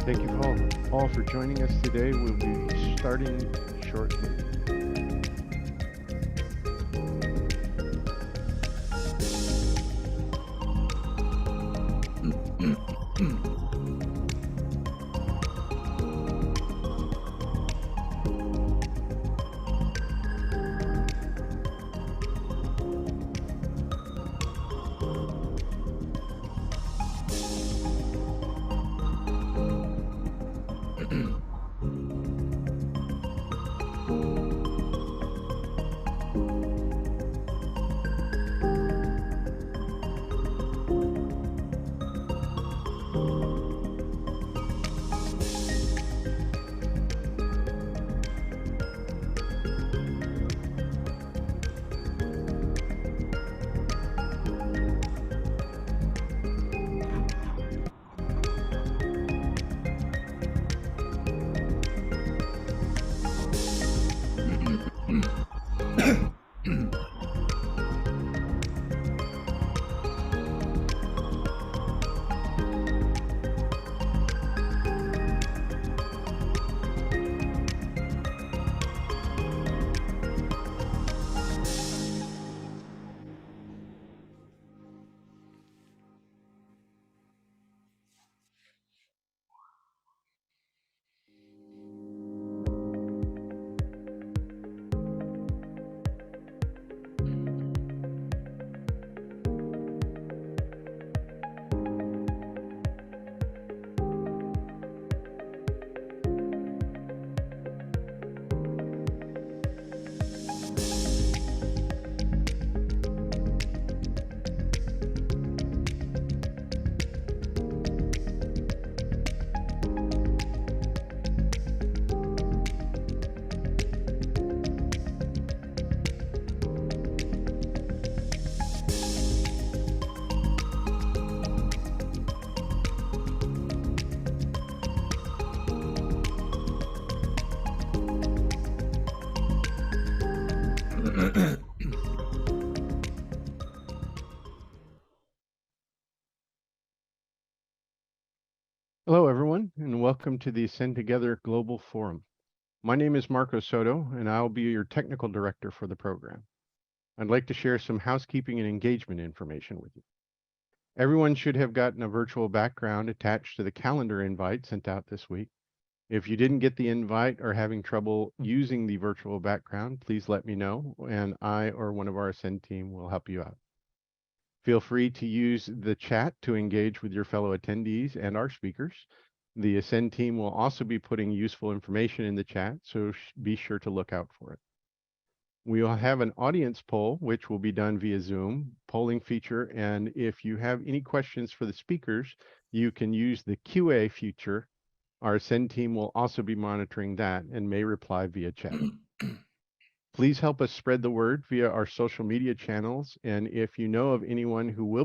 Thank you all for joining us today. We'll be starting shortly. Hello, everyone, and welcome to the Ascend Together Global Forum. My name is Marco Soto, and I'll be your technical director for the program. I'd like to share some housekeeping and engagement information with you. Everyone should have gotten a virtual background attached to the calendar invite sent out this week. If you didn't get the invite or having trouble using the virtual background, please let me know, and I or one of our Ascend team will help you out. Feel free to use the chat to engage with your fellow attendees and our speakers. The Ascend team will also be putting useful information in the chat, so be sure to look out for it. We will have an audience poll, which will be done via Zoom polling feature. And if you have any questions for the speakers, you can use the QA feature. Our Ascend team will also be monitoring that and may reply via chat. Please help us spread the word via our social media channels. And if you know of anyone who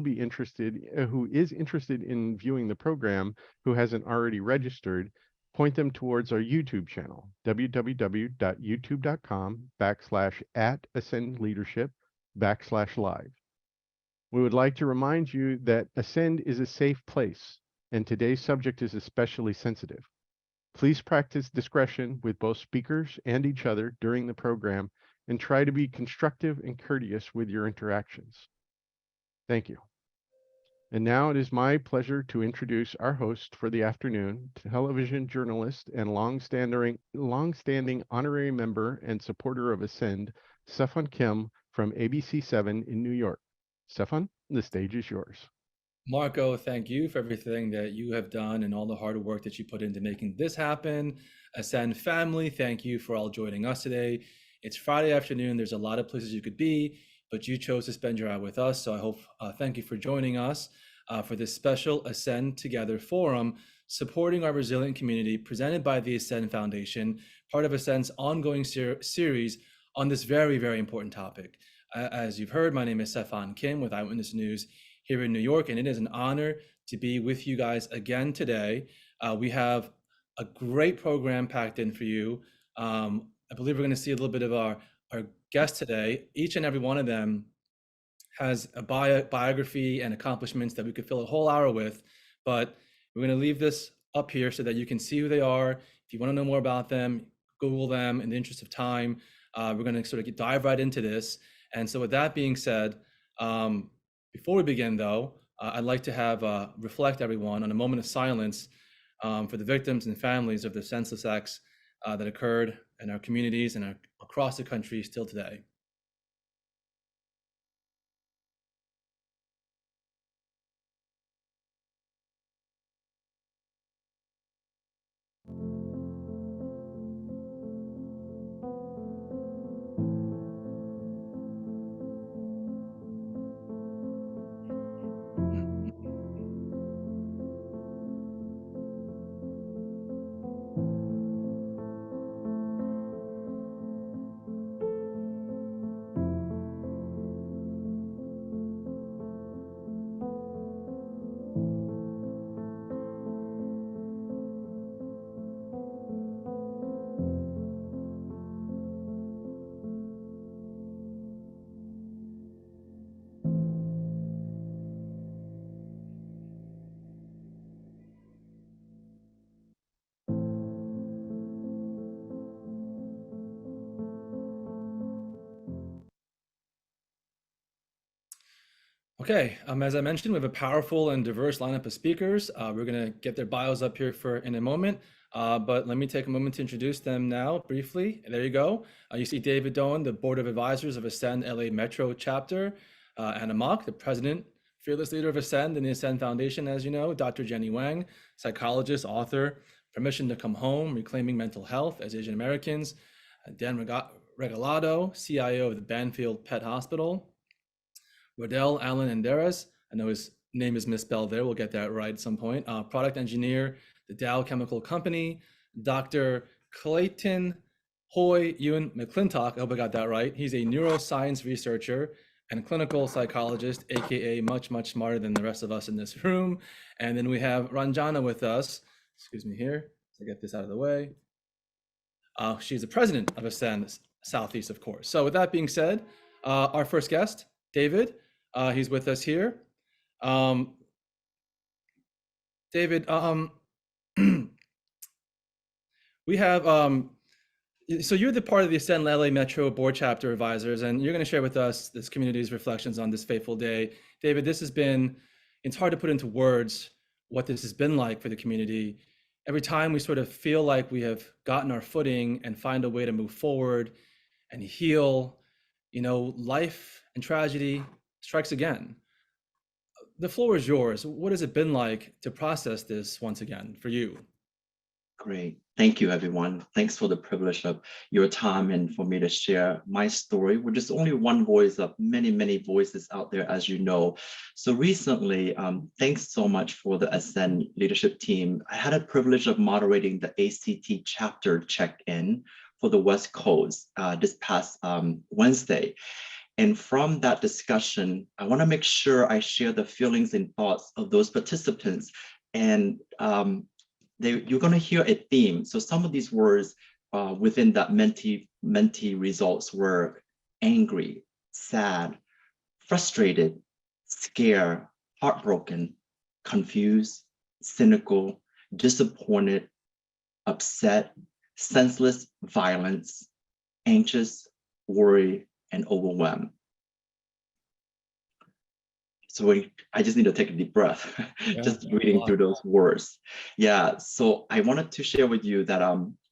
is interested in viewing the program, who hasn't already registered, point them towards our YouTube channel, www.youtube.com/@ascendleadership/live. We would like to remind you that Ascend is a safe place, and today's subject is especially sensitive. Please practice discretion with both speakers and each other during the program, and try to be constructive and courteous with your interactions. Thank you. And now it is my pleasure to introduce our host for the afternoon, television journalist and long-standing honorary member and supporter of Ascend, CeFaan Kim from ABC7 in New York. CeFaan, the stage is yours. Marco, thank you for everything that you have done and all the hard work that you put into making this happen. Ascend family, thank you for all joining us today. It's Friday afternoon. There's a lot of places you could be, but you chose to spend your hour with us. So I hope, thank you for joining us for this special Ascend Together forum, supporting our resilient community, presented by the Ascend Foundation, part of Ascend's ongoing series on this very, very important topic. As you've heard, my name is CeFaan Kim with Eyewitness News here in New York, and it is an honor to be with you guys again today. We have a great program packed in for you. I believe we're going to see a little bit of our guests today. Each and every one of them has a biography and accomplishments that we could fill a whole hour with, but we're going to leave this up here so that you can see who they are. If you want to know more about them, Google them. In the interest of time, we're going to sort of dive right into this. And so with that being said, before we begin though, I'd like to have reflect everyone on a moment of silence for the victims and families of the senseless acts that occurred in our communities and across the country still today. Okay, as I mentioned, we have a powerful and diverse lineup of speakers. We're going to get their bios up here in a moment, but let me take a moment to introduce them now briefly. There you go. You see David Doan, the Board of Advisors of Ascend LA Metro Chapter, Anna Mock, the President, Fearless Leader of Ascend and the Ascend Foundation, as you know, Dr. Jenny Wang, psychologist, author, Permission to Come Home, Reclaiming Mental Health as Asian Americans, Dan Regalado, CIO of the Banfield Pet Hospital, Rodell Allen Enderas, I know his name is misspelled there, we'll get that right at some point. Product engineer, the Dow Chemical Company, Dr. Clayton Hoy Ewan McClintock, I hope I got that right. He's a neuroscience researcher and clinical psychologist, AKA much, much smarter than the rest of us in this room. And then we have Ranjana with us, excuse me here, to get this out of the way. She's the president of Ascend Southeast, of course. So with that being said, our first guest, David, he's with us here. David, we have, so you're the part of the Ascend LA Metro Board Chapter Advisors, and you're going to share with us this community's reflections on this fateful day. David, this has been, it's hard to put into words what this has been like for the community. Every time we sort of feel like we have gotten our footing and find a way to move forward and heal, you know, life and tragedy strikes again. The floor is yours. What has it been like to process this once again for you? Great. Thank you, everyone. Thanks for the privilege of your time and for me to share my story, which is only one voice of many, many voices out there, as you know. So recently, thanks so much for the Ascend leadership team. I had a privilege of moderating the ACT chapter check-in for the West Coast this past Wednesday. And from that discussion, I want to make sure I share the feelings and thoughts of those participants. And you're going to hear a theme. So some of these words within that mentee results were angry, sad, frustrated, scared, heartbroken, confused, cynical, disappointed, upset, senseless, violence, anxious, worried, and overwhelmed. So I just need to take a deep breath, just reading through those words. Yeah, so I wanted to share with you that,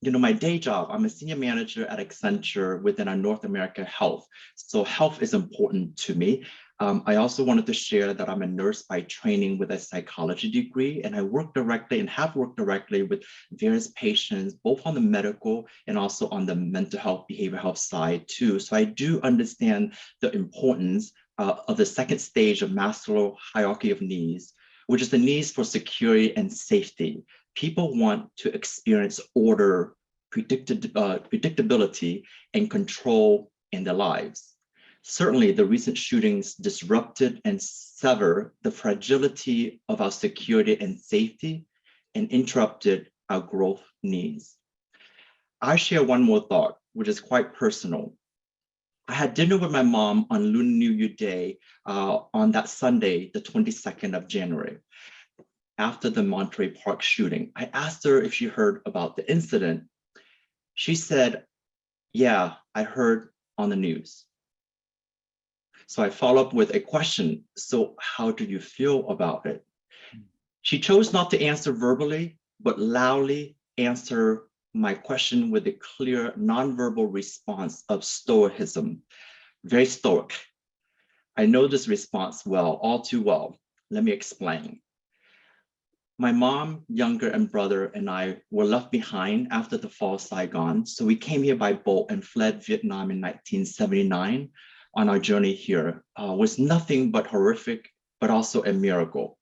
you know, my day job, I'm a senior manager at Accenture within our North America Health. So health is important to me. I also wanted to share that I'm a nurse by training with a psychology degree, and I work directly and have worked directly with various patients, both on the medical and also on the mental health, behavioral health side too. So I do understand the importance of the second stage of Maslow's hierarchy of needs, which is the needs for security and safety. People want to experience order, predictability, and control in their lives. Certainly, the recent shootings disrupted and severed the fragility of our security and safety and interrupted our growth needs. I share one more thought, which is quite personal. I had dinner with my mom on Lunar New Year Day on that Sunday, the 22nd of January. after the Monterey Park shooting. I asked her if she heard about the incident. She said, yeah, I heard on the news. So I follow up with a question. So how do you feel about it? She chose not to answer verbally, but loudly answer my question with a clear nonverbal response of stoicism, very stoic. I know this response well, all too well. Let me explain. My mom, younger, and brother and I were left behind after the fall of Saigon. So we came here by boat and fled Vietnam in 1979. On our journey here was nothing but horrific, but also a miracle.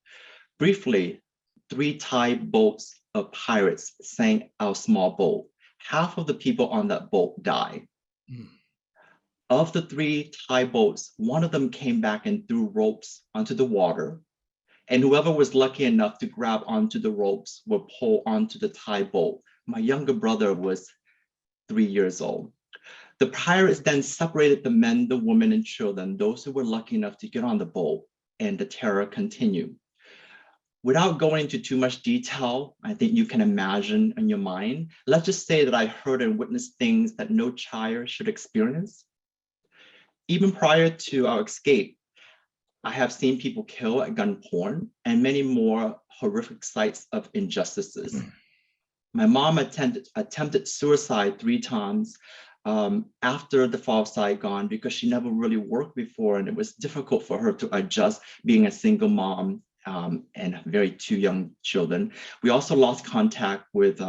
Briefly, 3 Thai boats of pirates sank our small boat. Half of the people on that boat died. Mm. Of the 3 Thai boats, one of them came back and threw ropes onto the water. And whoever was lucky enough to grab onto the ropes were pulled onto the Thai boat. My younger brother was 3 years old. The pirates then separated the men, the women, and children, those who were lucky enough to get on the boat, and the terror continued. Without going into too much detail, I think you can imagine in your mind, let's just say that I heard and witnessed things that no child should experience. Even prior to our escape, I have seen people killed at gunpoint and many more horrific sights of injustices. My mom attempted suicide 3 times after the fall of Saigon because she never really worked before, and it was difficult for her to adjust being a single mom and very 2 young children. We also lost contact with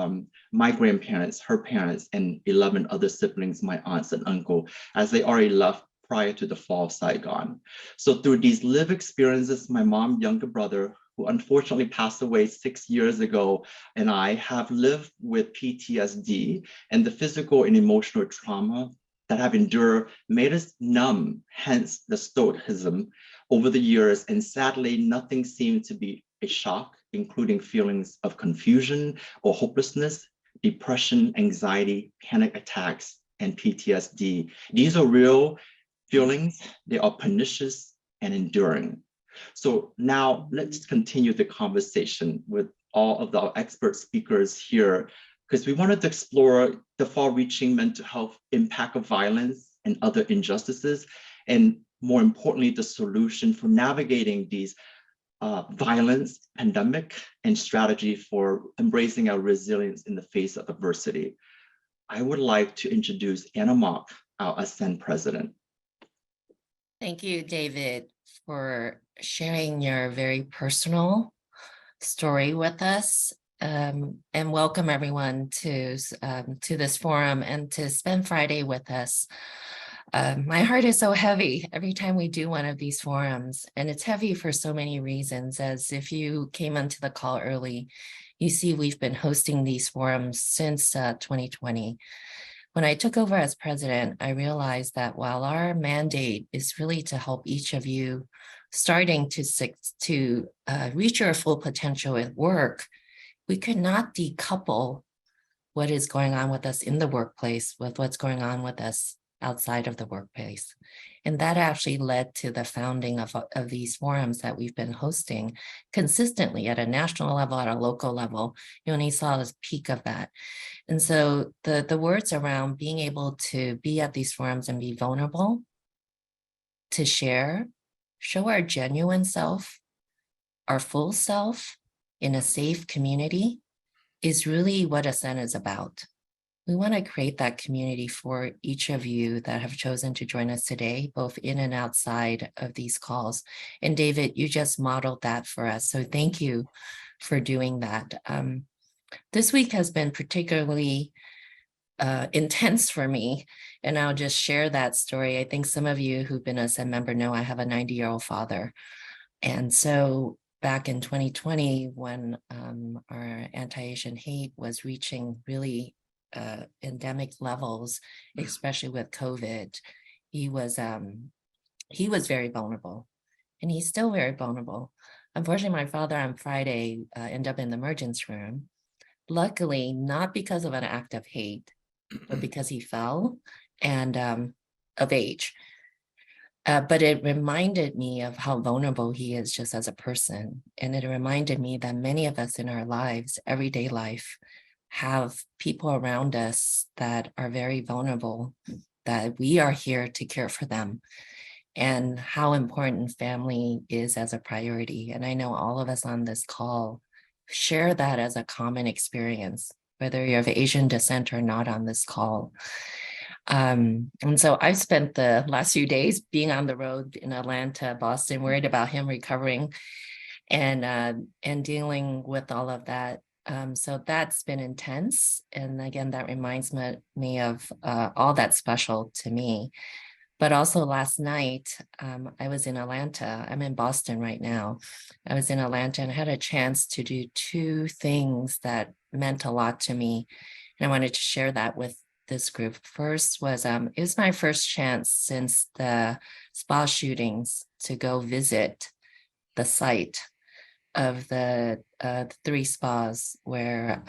my grandparents, her parents, and 11 other siblings, my aunts and uncle, as they already left prior to the fall of Saigon. So through these lived experiences, my mom, younger brother, who unfortunately passed away 6 years ago, and I have lived with PTSD and the physical and emotional trauma that have endured made us numb, hence the stoicism over the years. And sadly, nothing seemed to be a shock, including feelings of confusion or hopelessness, depression, anxiety, panic attacks, and PTSD. These are real feelings. They are pernicious and enduring. So now let's continue the conversation with all of our expert speakers here, because we wanted to explore the far-reaching mental health impact of violence and other injustices, and more importantly, the solution for navigating these violence, pandemic, and strategy for embracing our resilience in the face of adversity. I would like to introduce Anna Mock, our Ascend president. Thank you, David, for sharing your very personal story with us. And welcome everyone to this forum and to spend Friday with us. My heart is so heavy every time we do one of these forums, and it's heavy for so many reasons. As if you came onto the call early, you see we've been hosting these forums since 2020. When I took over as president, I realized that while our mandate is really to help each of you starting to reach your full potential at work, we could not decouple what is going on with us in the workplace with what's going on with us outside of the workplace. And that actually led to the founding of these forums that we've been hosting consistently at a national level, at a local level. You only saw a peak of that. And so the words around being able to be at these forums and be vulnerable, to share, show our genuine self, our full self in a safe community is really what Ascend is about. We want to create that community for each of you that have chosen to join us today, both in and outside of these calls. And David, you just modeled that for us. So thank you for doing that. This week has been particularly intense for me, and I'll just share that story. I think some of you who've been a Ascend member know I have a 90-year-old father. And so back in 2020, when our anti-Asian hate was reaching really endemic levels, especially with COVID, he was very vulnerable, and he's still very vulnerable. Unfortunately, my father on Friday ended up in the emergency room. Luckily, not because of an act of hate, but because he fell and of age. But it reminded me of how vulnerable he is just as a person. And it reminded me that many of us in our lives, everyday life, have people around us that are very vulnerable, that we are here to care for them, and how important family is as a priority. And I know all of us on this call share that as a common experience, whether you're of Asian descent or not on this call. And so I've spent the last few days being on the road in Atlanta, Boston, worried about him recovering and dealing with all of that. So that's been intense. And again, that reminds me of all that's special to me. But also last night, I was in Atlanta. I'm in Boston right now. I was in Atlanta and I had a chance to do two things that meant a lot to me. And I wanted to share that with this group. First was, it was my first chance since the spa shootings to go visit the site of the 3 spas where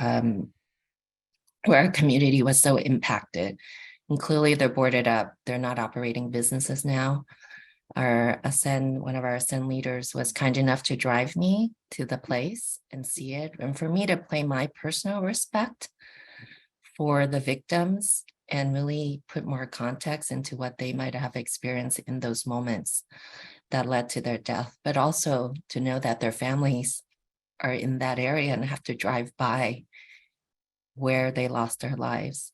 our community was so impacted. And clearly they're boarded up. They're not operating businesses now. Our Ascend, one of our Ascend leaders was kind enough to drive me to the place and see it. And for me to play my personal respect for the victims and really put more context into what they might have experienced in those moments that led to their death, but also to know that their families are in that area and have to drive by where they lost their lives.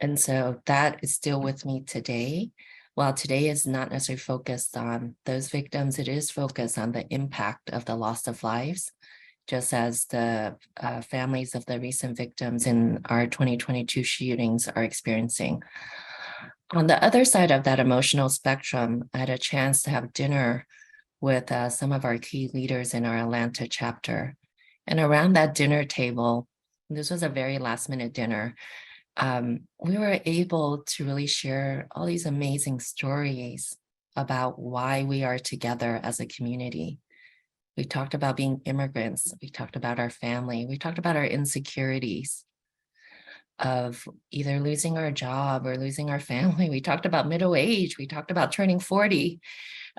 And so that is still with me today. While today is not necessarily focused on those victims, it is focused on the impact of the loss of lives, just as the families of the recent victims in our 2022 shootings are experiencing. On the other side of that emotional spectrum, I had a chance to have dinner with some of our key leaders in our Atlanta chapter. And around that dinner table, this was a very last minute dinner, we were able to really share all these amazing stories about why we are together as a community. We talked about being immigrants. We talked about our family. We talked about our insecurities of either losing our job or losing our family. We talked about middle age. We talked about turning 40.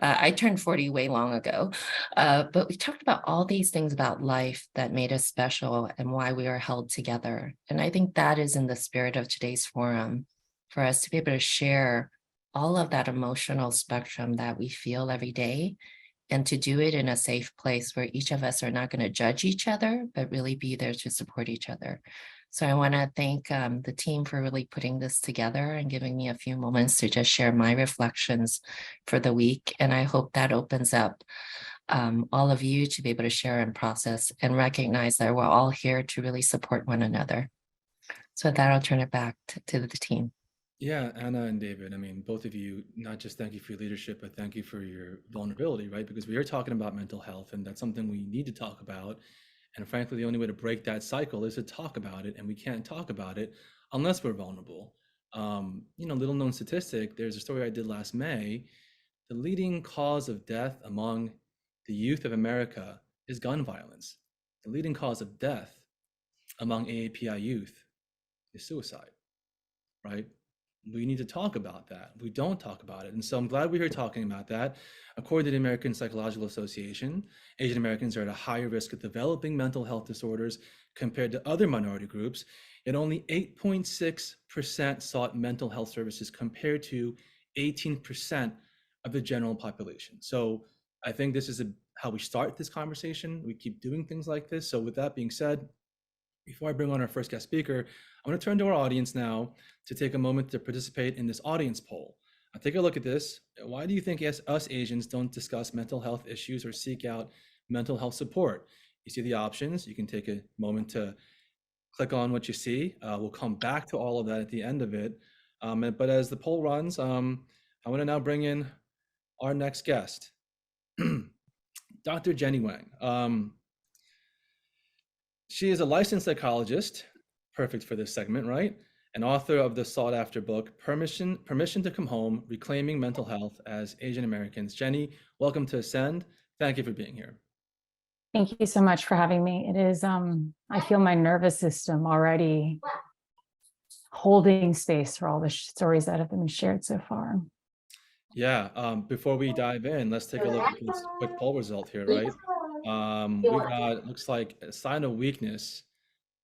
I turned 40 way long ago, but we talked about all these things about life that made us special and why we are held together. And I think that is in the spirit of today's forum, for us to be able to share all of that emotional spectrum that we feel every day, and to do it in a safe place where each of us are not going to judge each other, but really be there to support each other. So I want to thank the team for really putting this together and giving me a few moments to just share my reflections for the week. And I hope that opens up all of you to be able to share and process and recognize that we're all here to really support one another. So with that, I'll turn it back to the team. Yeah, Anna and David, I mean, both of you, not just thank you for your leadership, but thank you for your vulnerability, right? Because we are talking about mental health, and that's something we need to talk about. And frankly, the only way to break that cycle is to talk about it, and we can't talk about it unless we're vulnerable. Little known statistic, there's a story I did last May. The leading cause of death among the youth of America is gun violence. The leading cause of death among AAPI youth is suicide, right? We need to talk about that. We don't talk about it. And so I'm glad we're here talking about that. According to the American Psychological Association, Asian Americans are at a higher risk of developing mental health disorders compared to other minority groups. Yet only 8.6% sought mental health services compared to 18% of the general population. So I think this is how we start this conversation. We keep doing things like this. So with that being said, before I bring on our first guest speaker, I'm going to turn to our audience now to take a moment to participate in this audience poll. Now, take a look at this. Why do you think us Asians don't discuss mental health issues or seek out mental health support? You see the options. You can take a moment to click on what you see. We'll come back to all of that at the end of it. But as the poll runs, I want to now bring in our next guest, Dr. Jenny Wang. She is a licensed psychologist, perfect for this segment, right? And author of the sought after book, Permission to Come Home, Reclaiming Mental Health as Asian Americans. Jenny, welcome to Ascend. Thank you for being here. Thank you so much for having me. It is, I feel my nervous system already holding space for all the stories that have been shared so far. Yeah, before we dive in, let's take a look at this quick poll result here, right? We got, looks like a sign of weakness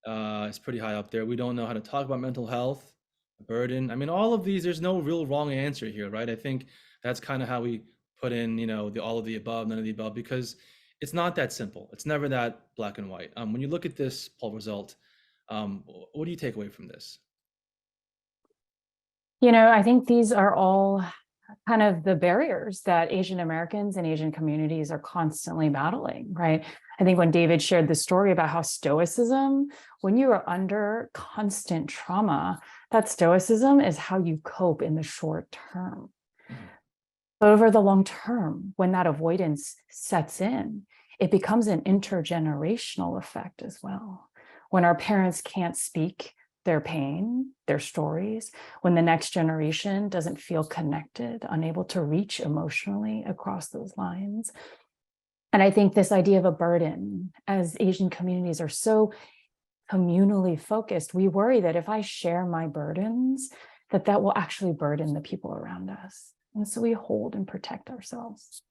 is pretty high up there. We don't know how to talk about mental health, a burden. I mean, all of these, there's no real wrong answer here, right? I think that's kind of how we put in, the all of the above, none of the above, because it's not that simple. It's never that black and white. When you look at this poll result, what do you take away from this? I think these are all kind of the barriers that Asian Americans and Asian communities are constantly battling, right? I think when David shared the story about how stoicism, when you are under constant trauma, that stoicism is how you cope in the short term. But over the long term, when that avoidance sets in, it becomes an intergenerational effect as well. When our parents can't speak their pain, their stories, when the next generation doesn't feel connected, unable to reach emotionally across those lines. And I think this idea of a burden, as Asian communities are so communally focused, we worry that if I share my burdens, that will actually burden the people around us. And so we hold and protect ourselves.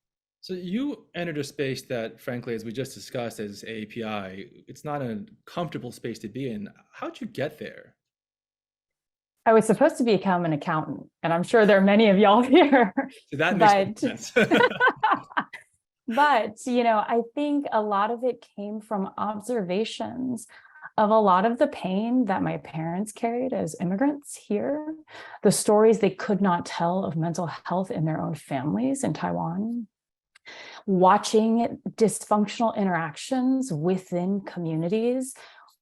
So you entered a space that, frankly, as we just discussed as API, it's not a comfortable space to be in. How'd you get there? I was supposed to become an accountant, and I'm sure there are many of y'all here. So that makes sense. But, I think a lot of it came from observations of a lot of the pain that my parents carried as immigrants here, the stories they could not tell of mental health in their own families in Taiwan, watching dysfunctional interactions within communities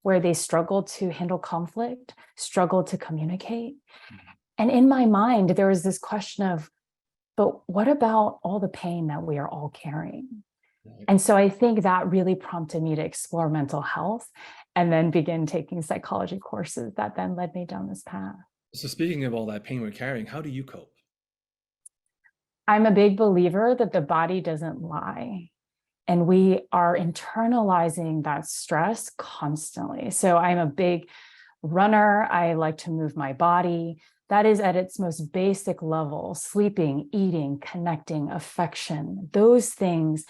where they struggled to handle conflict, struggled to communicate. And in my mind, there was this question of, but what about all the pain that we are all carrying? Right. And so I think that really prompted me to explore mental health and then begin taking psychology courses that then led me down this path. So speaking of all that pain we're carrying, how do you cope? I'm a big believer that the body doesn't lie. And we are internalizing that stress constantly. So I'm a big runner. I like to move my body. That is at its most basic level, sleeping, eating, connecting, affection. Those things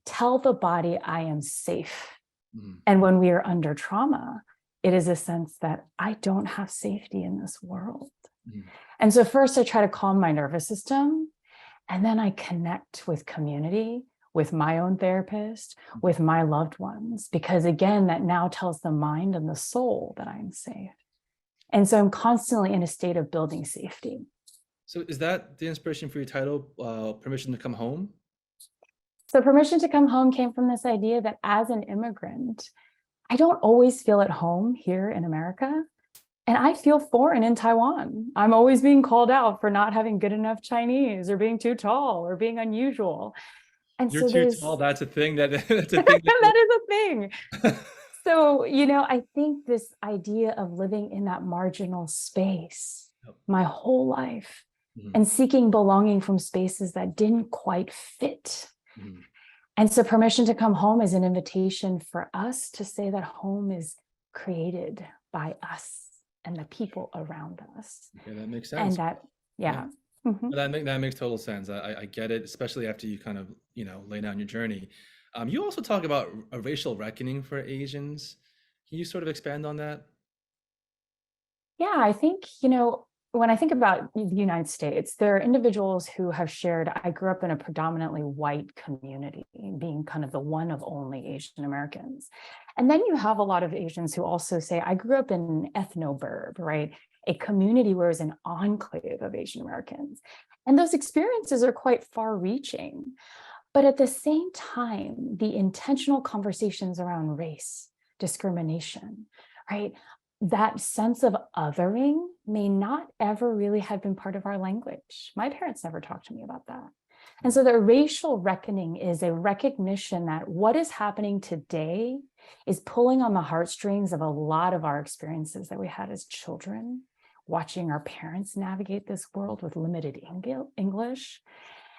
tell the body I am safe. Mm-hmm. And when we are under trauma, it is a sense that I don't have safety in this world. Mm-hmm. And so first I try to calm my nervous system, and then I connect with community, with my own therapist, with my loved ones, because again, that now tells the mind and the soul that I'm safe. And so I'm constantly in a state of building safety. So is that the inspiration for your title, Permission to Come Home? So Permission to Come Home came from this idea that as an immigrant, I don't always feel at home here in America. And I feel foreign in Taiwan. I'm always being called out for not having good enough Chinese or being too tall or being unusual. And You're so too tall. That's a thing. That's a thing. That is a thing. So, I think this idea of living in that marginal space my whole life and seeking belonging from spaces that didn't quite fit. And so Permission to Come Home is an invitation for us to say that home is created by us and the people around us. Okay, that makes sense. And that, yeah. Mm-hmm. That makes total sense. I get it, especially after you kind of, lay down your journey. You also talk about a racial reckoning for Asians. Can you sort of expand on that? Yeah, I think, when I think about the United States, there are individuals who have shared, I grew up in a predominantly white community, being kind of the one of only Asian Americans. And then you have a lot of Asians who also say, I grew up in an ethno-burb, right? A community where it was an enclave of Asian Americans. And those experiences are quite far-reaching. But at the same time, the intentional conversations around race, discrimination, right? That sense of othering may not ever really have been part of our language. My parents never talked to me about that. And so the racial reckoning is a recognition that what is happening today is pulling on the heartstrings of a lot of our experiences that we had as children, watching our parents navigate this world with limited English,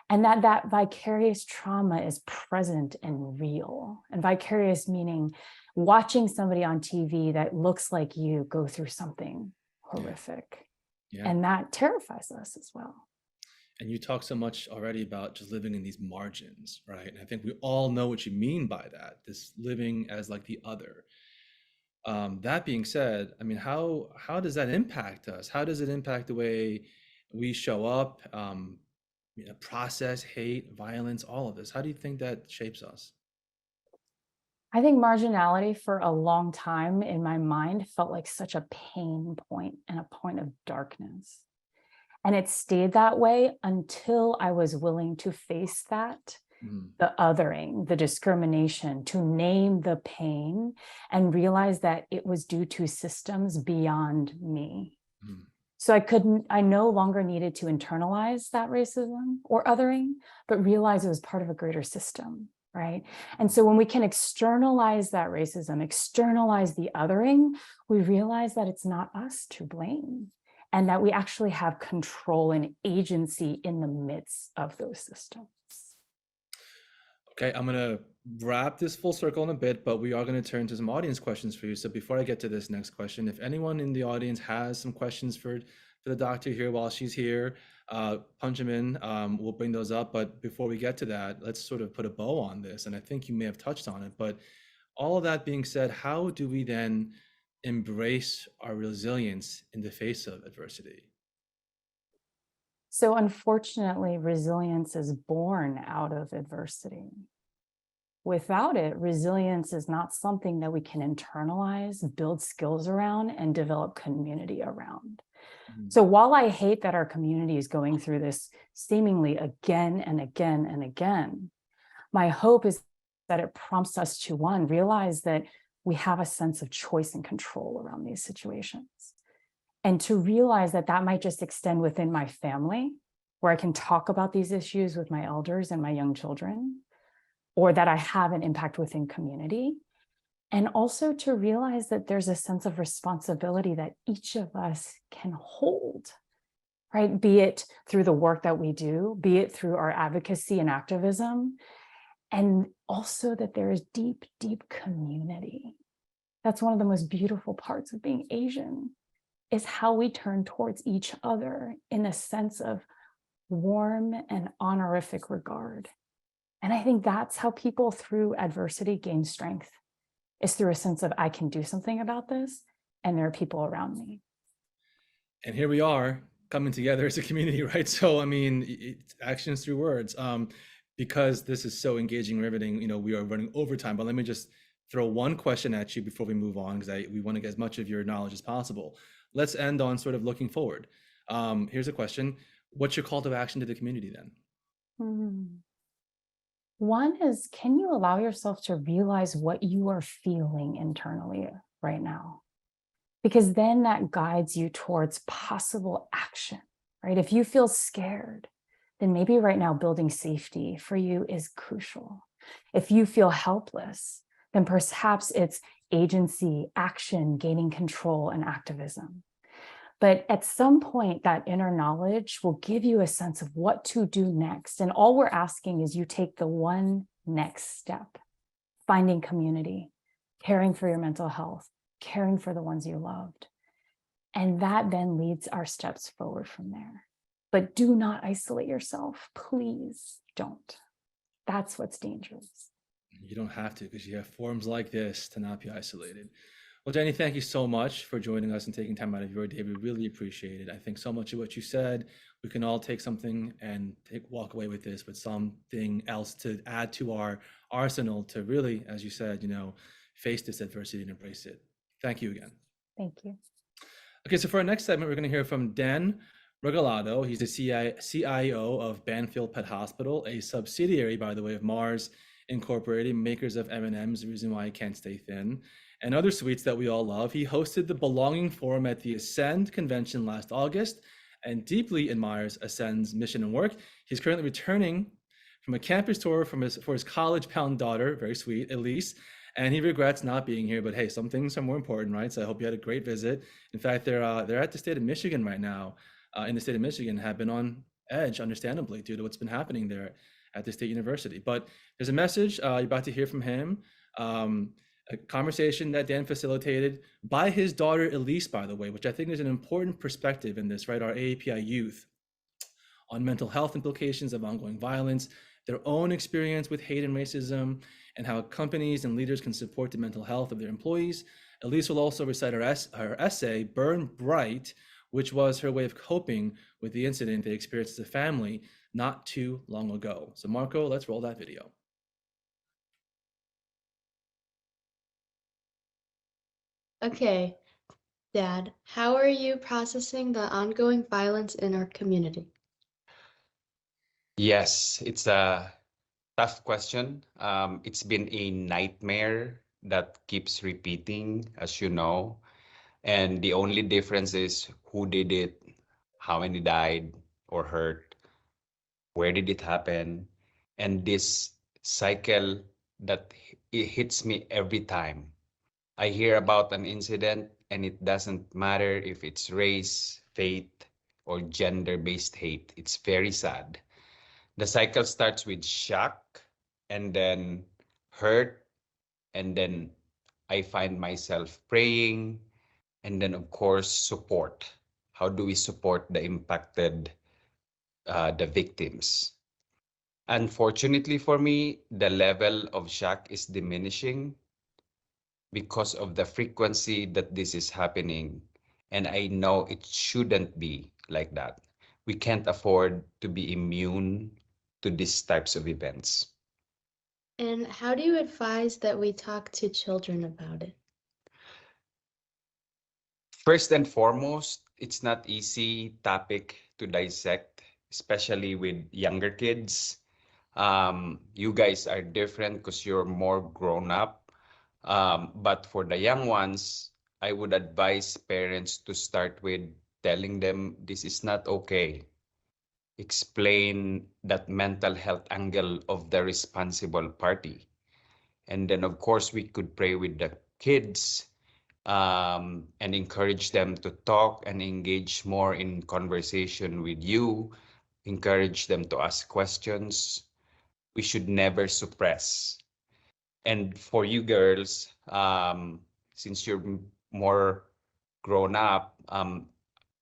and that vicarious trauma is present and real. And vicarious meaning watching somebody on TV that looks like you go through something horrific. Yeah. And that terrifies us as well. And you talk so much already about just living in these margins, right? And I think we all know what you mean by that, this living as like the other. That being said, I mean, how does that impact us? How does it impact the way we show up, process hate, violence, all of this? How do you think that shapes us? I think marginality for a long time in my mind felt like such a pain point and a point of darkness. And it stayed that way until I was willing to face that, Mm, the othering, the discrimination, to name the pain and realize that it was due to systems beyond me. mm, So I no longer needed to internalize that racism or othering, but realize it was part of a greater system, right? And so when we can externalize that racism, externalize the othering, we realize that it's not us to blame and that we actually have control and agency in the midst of those systems. Okay, I'm gonna wrap this full circle in a bit, but we are gonna turn to some audience questions for you. So before I get to this next question, if anyone in the audience has some questions for the doctor here while she's here, punch them in. We'll bring those up. But before we get to that, let's sort of put a bow on this. And I think you may have touched on it, but all of that being said, how do we then embrace our resilience in the face of adversity? So unfortunately, resilience is born out of adversity. Without it, resilience is not something that we can internalize, build skills around, and develop community around. Mhm. So while I hate that our community is going through this seemingly again and again and again, my hope is that it prompts us to, one, realize that we have a sense of choice and control around these situations. And to realize that that might just extend within my family, where I can talk about these issues with my elders and my young children, or that I have an impact within community. And also to realize that there's a sense of responsibility that each of us can hold, right? Be it through the work that we do, be it through our advocacy and activism, and also that there is deep, deep community. That's one of the most beautiful parts of being Asian, is how we turn towards each other in a sense of warm and honorific regard. And I think that's how people through adversity gain strength, is through a sense of I can do something about this and there are people around me. And here we are coming together as a community, right? So, I mean, it's actions through words. Because this is so engaging, riveting, we are running overtime, but let me just throw one question at you before we move on, because we want to get as much of your knowledge as possible. Let's end on sort of looking forward. Here's a question. What's your call to action to the community then? One is, can you allow yourself to realize what you are feeling internally right now? Because then that guides you towards possible action, right? If you feel scared, then maybe right now building safety for you is crucial. If you feel helpless, then perhaps it's agency, action, gaining control, and activism. But at some point, that inner knowledge will give you a sense of what to do next. And all we're asking is you take the one next step, finding community, caring for your mental health, caring for the ones you loved. And that then leads our steps forward from there. But do not isolate yourself. Please don't. That's what's dangerous. You don't have to, because you have forums like this to not be isolated. Well, Jenny, thank you so much for joining us and taking time out of your day. We really appreciate it. I think so much of what you said, we can all take something and walk away with this with something else to add to our arsenal to really, as you said, face this adversity and embrace it. Thank you again. Thank you. Okay, so for our next segment, we're going to hear from Dan Regalado. He's the CIO of Banfield Pet Hospital, a subsidiary, by the way, of Mars Incorporated, makers of M&M's, the reason why I can't stay thin, and other sweets that we all love. He hosted the Belonging Forum at the Ascend convention last August and deeply admires Ascend's mission and work. He's currently returning from a campus tour for his college-bound daughter, very sweet, Elise, and he regrets not being here, but hey, some things are more important, right? So I hope you had a great visit. In fact, they're at the state of Michigan right now, in the state of Michigan, have been on edge, understandably, due to what's been happening there at the state university. But there's a message you're about to hear from him, a conversation that Dan facilitated by his daughter, Elise, by the way, which I think is an important perspective in this, right? Our AAPI youth on mental health implications of ongoing violence, their own experience with hate and racism, and how companies and leaders can support the mental health of their employees. Elise will also recite her essay, Burn Bright, which was her way of coping with the incident they experienced as a family not too long ago. So Marco, let's roll that video. Okay, Dad, how are you processing the ongoing violence in our community? Yes, it's a tough question. It's been a nightmare that keeps repeating, as you know. And the only difference is who did it, how many died or hurt, where did it happen, and this cycle that it hits me every time. I hear about an incident, and it doesn't matter if it's race, faith, or gender-based hate. It's very sad. The cycle starts with shock and then hurt, and then I find myself praying, and then, of course, support. How do we support the impacted, the victims? Unfortunately for me, the level of shock is diminishing because of the frequency that this is happening. And I know it shouldn't be like that. We can't afford to be immune to these types of events. And how do you advise that we talk to children about it? First and foremost, it's not easy topic to dissect, especially with younger kids. You guys are different because you're more grown up. But for the young ones, I would advise parents to start with telling them this is not okay. Explain that mental health angle of the responsible party. And then, of course, we could pray with the kids, and encourage them to talk and engage more in conversation with you, encourage them to ask questions. We should never suppress. And for you girls, since you're more grown up,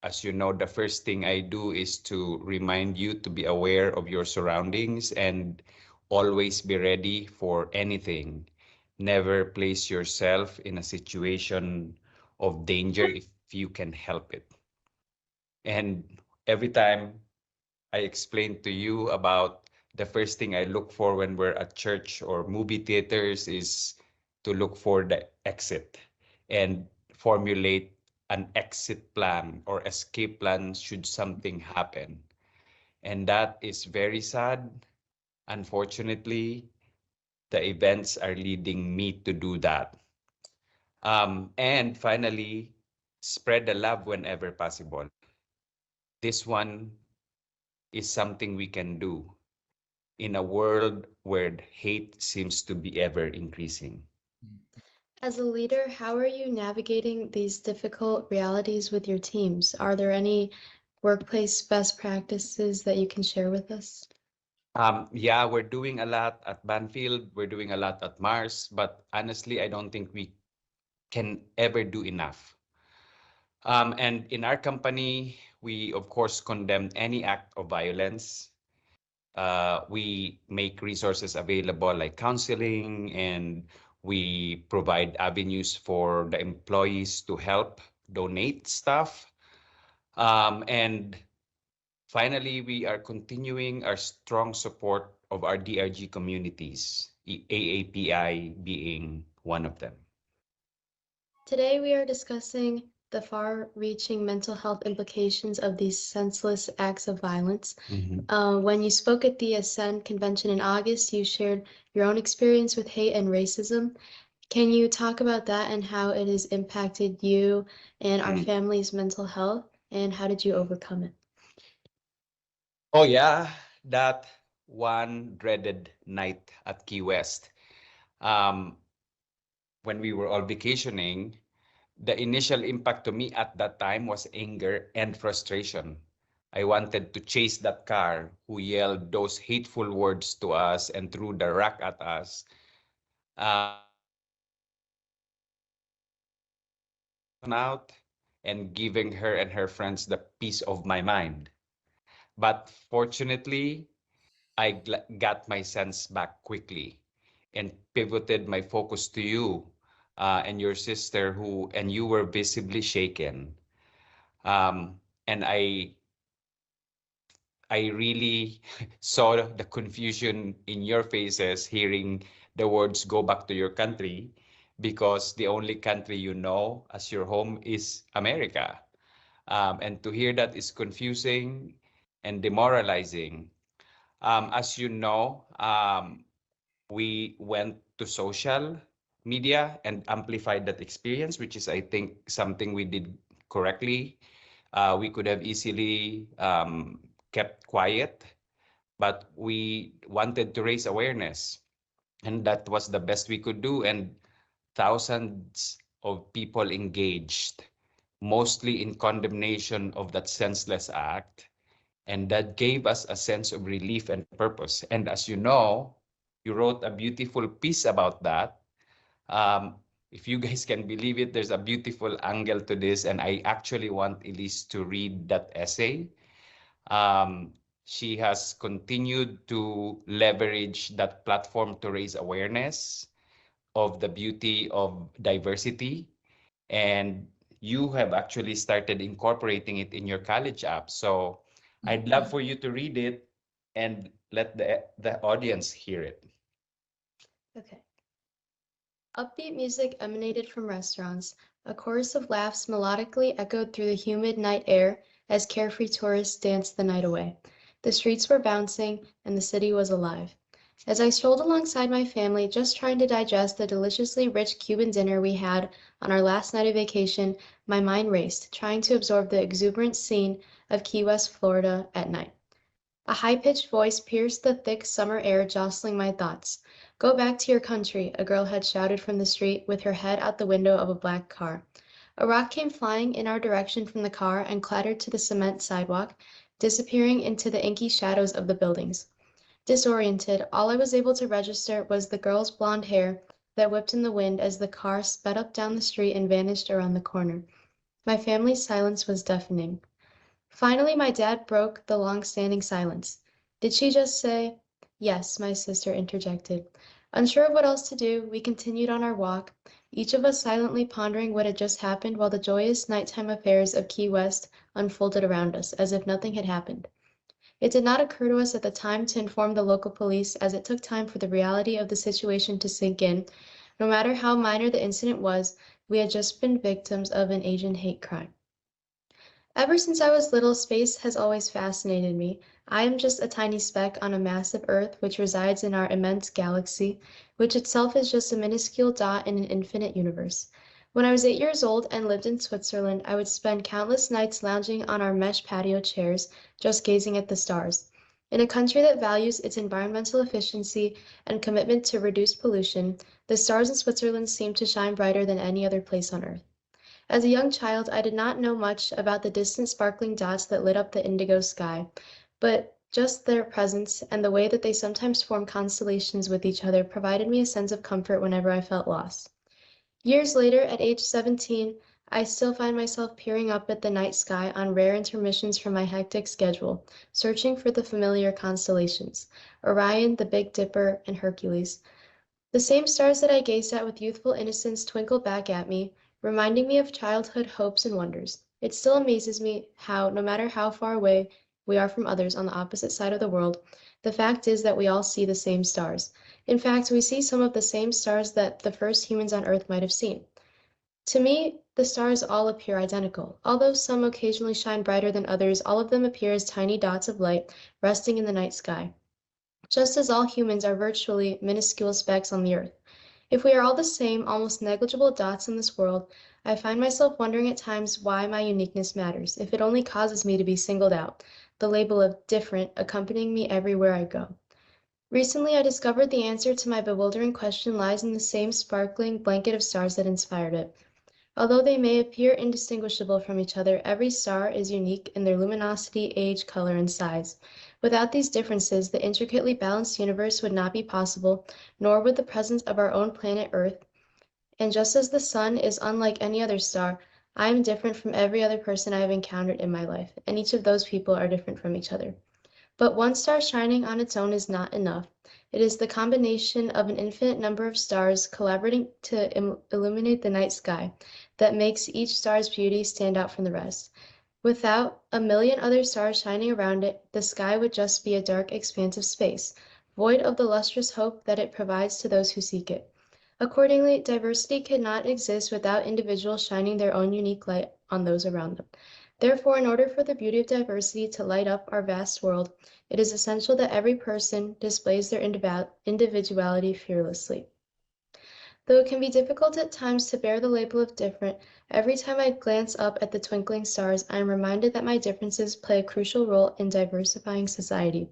as you know, the first thing I do is to remind you to be aware of your surroundings and always be ready for anything. Never place yourself in a situation of danger if you can help it. And every time I explain to you about the first thing I look for when we're at church or movie theaters is to look for the exit and formulate an exit plan or escape plan should something happen. And that is very sad. Unfortunately, the events are leading me to do that. And finally, spread the love whenever possible. This one is something we can do in a world where hate seems to be ever increasing. As a leader, how are you navigating these difficult realities with your teams? Are there any workplace best practices that you can share with us? Yeah, we're doing a lot at Banfield, we're doing a lot at Mars, but honestly, I don't think we can ever do enough. And in our company, we of course condemn any act of violence. We make resources available like counseling, and we provide avenues for the employees to help donate stuff. And finally, we are continuing our strong support of our DRG communities, AAPI being one of them. Today, we are discussing the far-reaching mental health implications of these senseless acts of violence. When you spoke at the Ascend convention in August, you shared your own experience with hate and racism. Can you talk about that and how it has impacted you and our family's mental health, and how did you overcome it? Oh yeah, that one dreaded night at Key West. Um, when we were all vacationing, the initial impact to me at that time was anger and frustration. I wanted to chase that car who yelled those hateful words to us and threw the rock at us. Out and giving her and her friends the peace of my mind. But fortunately, I got my sense back quickly and pivoted my focus to you and your sister and you were visibly shaken. And I really saw the confusion in your faces hearing the words go back to your country because the only country you know as your home is America. And to hear that is confusing and demoralizing. As you know, we went to social media and amplified that experience, which is, I think, something we did correctly. We could have easily kept quiet, but we wanted to raise awareness, and that was the best we could do. And thousands of people engaged, mostly in condemnation of that senseless act. And that gave us a sense of relief and purpose. And as you know, you wrote a beautiful piece about that. Um, if you guys can believe it, there's a beautiful angle to this. And I actually want Elise to read that essay. Um, she has continued to leverage that platform to raise awareness of the beauty of diversity. And you have actually started incorporating it in your college app. So I'd love for you to read it and let the audience hear it. Okay. Upbeat music emanated from restaurants. A chorus of laughs melodically echoed through the humid night air as carefree tourists danced the night away. The streets were bouncing, and the city was alive. As I strolled alongside my family, just trying to digest the deliciously rich Cuban dinner we had on our last night of vacation, my mind raced, trying to absorb the exuberant scene of Key West, Florida at night. A high-pitched voice pierced the thick summer air, jostling my thoughts. "Go back to your country," a girl had shouted from the street, with her head out the window of a black car. A rock came flying in our direction from the car and clattered to the cement sidewalk, disappearing into the inky shadows of the buildings. Disoriented, all I was able to register was the girl's blonde hair that whipped in the wind as the car sped up down the street and vanished around the corner. My family's silence was deafening. Finally, my dad broke the long-standing silence. "Did she just say—" "Yes," my sister interjected. Unsure of what else to do, we continued on our walk, each of us silently pondering what had just happened while the joyous nighttime affairs of Key West unfolded around us, as if nothing had happened. It did not occur to us at the time to inform the local police, as it took time for the reality of the situation to sink in. No matter how minor the incident was, we had just been victims of an Asian hate crime. Ever since I was little, space has always fascinated me. I am just a tiny speck on a massive Earth which resides in our immense galaxy, which itself is just a minuscule dot in an infinite universe. When I was 8 years old and lived in Switzerland, I would spend countless nights lounging on our mesh patio chairs, just gazing at the stars. In a country that values its environmental efficiency and commitment to reduce pollution, the stars in Switzerland seem to shine brighter than any other place on Earth. As a young child, I did not know much about the distant sparkling dots that lit up the indigo sky, but just their presence and the way that they sometimes form constellations with each other provided me a sense of comfort whenever I felt lost. Years later, at age 17, I still find myself peering up at the night sky on rare intermissions from my hectic schedule, searching for the familiar constellations, Orion, the Big Dipper, and Hercules. The same stars that I gazed at with youthful innocence twinkle back at me, reminding me of childhood hopes and wonders. It still amazes me how, no matter how far away we are from others on the opposite side of the world, the fact is that we all see the same stars. In fact, we see some of the same stars that the first humans on Earth might have seen. To me, the stars all appear identical. Although some occasionally shine brighter than others, all of them appear as tiny dots of light resting in the night sky, just as all humans are virtually minuscule specks on the Earth. If we are all the same, almost negligible dots in this world, I find myself wondering at times why my uniqueness matters, if it only causes me to be singled out, the label of different accompanying me everywhere I go. Recently, I discovered the answer to my bewildering question lies in the same sparkling blanket of stars that inspired it. Although they may appear indistinguishable from each other, every star is unique in their luminosity, age, color, and size. Without these differences, the intricately balanced universe would not be possible, nor would the presence of our own planet Earth. And just as the sun is unlike any other star, I am different from every other person I have encountered in my life, and each of those people are different from each other. But one star shining on its own is not enough. It is the combination of an infinite number of stars collaborating to illuminate the night sky that makes each star's beauty stand out from the rest. Without a million other stars shining around it, the sky would just be a dark expanse of space, void of the lustrous hope that it provides to those who seek it. Accordingly, diversity cannot exist without individuals shining their own unique light on those around them. Therefore, in order for the beauty of diversity to light up our vast world, it is essential that every person displays their individuality fearlessly. Though it can be difficult at times to bear the label of different, every time I glance up at the twinkling stars, I am reminded that my differences play a crucial role in diversifying society,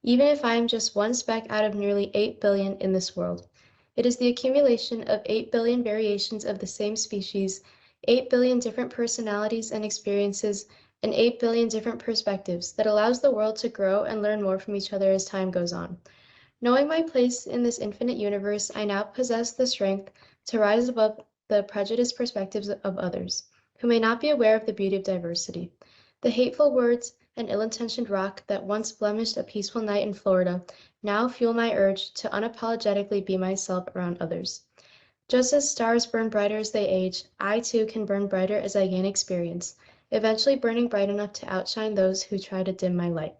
even if I am just one speck out of nearly 8 billion in this world. It is the accumulation of 8 billion variations of the same species, 8 billion different personalities and experiences, and 8 billion different perspectives that allows the world to grow and learn more from each other as time goes on. Knowing my place in this infinite universe, I now possess the strength to rise above the prejudiced perspectives of others, who may not be aware of the beauty of diversity. The hateful words and ill-intentioned rock that once blemished a peaceful night in Florida now fuel my urge to unapologetically be myself around others. Just as stars burn brighter as they age, I too can burn brighter as I gain experience, eventually burning bright enough to outshine those who try to dim my light.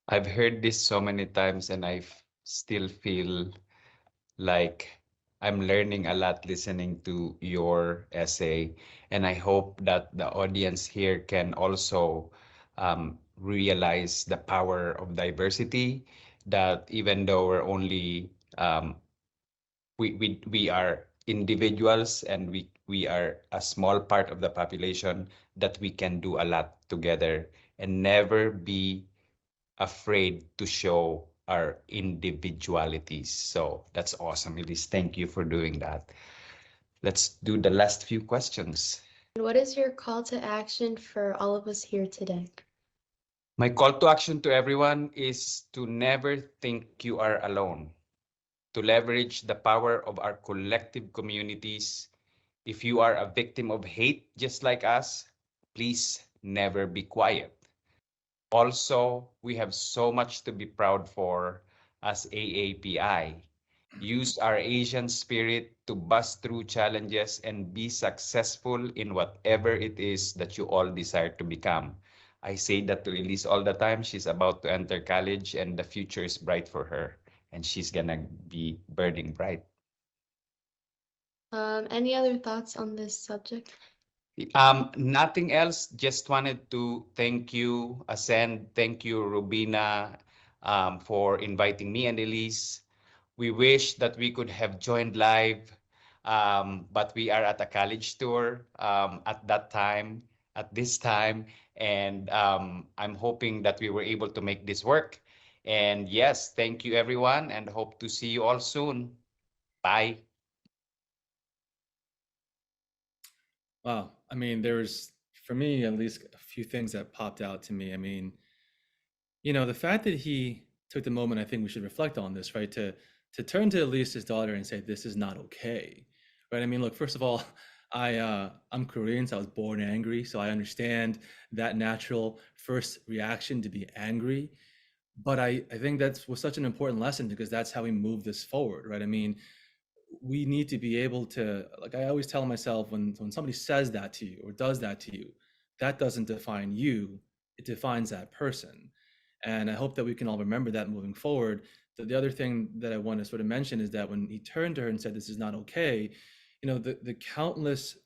I've heard this so many times and still feel like I'm learning a lot listening to your essay. And I hope that the audience here can also realize the power of diversity, that even though we're only we are individuals and we are a small part of the population, that we can do a lot together and never be afraid to show our individualities. So that's awesome, Elise. Thank you for doing that. Let's do the last few questions. And what is your call to action for all of us here today? My call to action to everyone is to never think you are alone, to leverage the power of our collective communities. If you are a victim of hate just like us, please never be quiet. Also, we have so much to be proud for as AAPI. Use our Asian spirit to bust through challenges and be successful in whatever it is that you all desire to become. I say that to Elise all the time. She's about to enter college and the future is bright for her and she's gonna be burning bright. Any other thoughts on this subject? Nothing else. Just wanted to thank you, Asen. Thank you, Rubina, for inviting me and Elise. We wish that we could have joined live, but we are at a college tour at that time, at this time, and I'm hoping that we were able to make this work. And yes, thank you, everyone, and hope to see you all soon. Bye. Wow. I mean, there's, for me, at least a few things that popped out to me. I mean, the fact that he took the moment, I think we should reflect on this, right? To turn to Elise, his daughter, and say, this is not okay, right? I mean, look, first of all, I'm Korean, so I was born angry. So I understand that natural first reaction to be angry. But I think that was such an important lesson because that's how we move this forward, right? I mean, we need to be able to, like I always tell myself, when somebody says that to you or does that to you, that doesn't define you, it defines that person. And I hope that we can all remember that moving forward. The other thing that I want to sort of mention is that when he turned to her and said, this is not okay, the countless